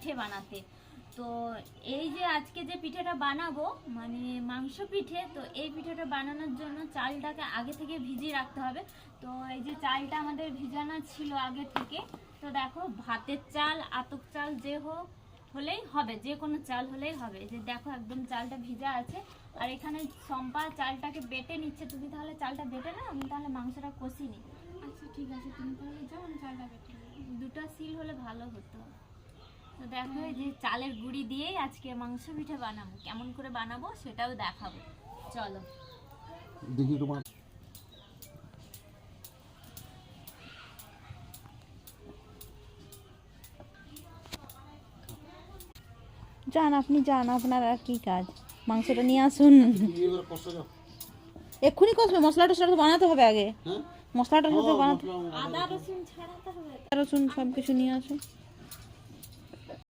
পিঠে বানাতে। তো এই যে আজকে যে পিঠেটা বানাবো মানে মাংস পিঠে, তো এই পিঠেটা বানানোর জন্য চালটাকে আগে থেকে ভিজিয়ে রাখতে হবে। তো এই যে চালটা আমাদের ভিজানো ছিল আগে থেকে। তো দেখো ভাতের চাল, আতপ চাল যে হোক হলেই হবে, যে কোনো চাল হলেই হবে। যে দেখো একদম চালটা ভিজা আছে। আর এখানে সম্পা চালটাকে বেটে নিচ্ছে। তুমি তাহলে চালটা বেটে না, আমি তাহলে মাংসটা কষি নিই। আচ্ছা ঠিক আছে, তুমি তাহলে যাও, আমি চালটা বেটে নিই। দুটো সিল হলে ভালো হতো। তো দেখো এই যে চালের গুঁড়ি দিয়েই আজকে মাংস পিঠে বানাবো। কেমন করে বানাবো সেটাও দেখাবো, চলো দেখি তোমার। যান আপনি যান, আপনার আর কি কাজ, মাংসটা নিয়ে আসুন। এবার কষা যাও। এক্ষুনি কষবে, মশলা টসলা তো বানাতে হবে আগে, হ্যাঁ মশলাটা সাথে বানাতে, আদা রসুন ছাড়াতে হবে। রসুন সব কিছু নিয়ে আসুন।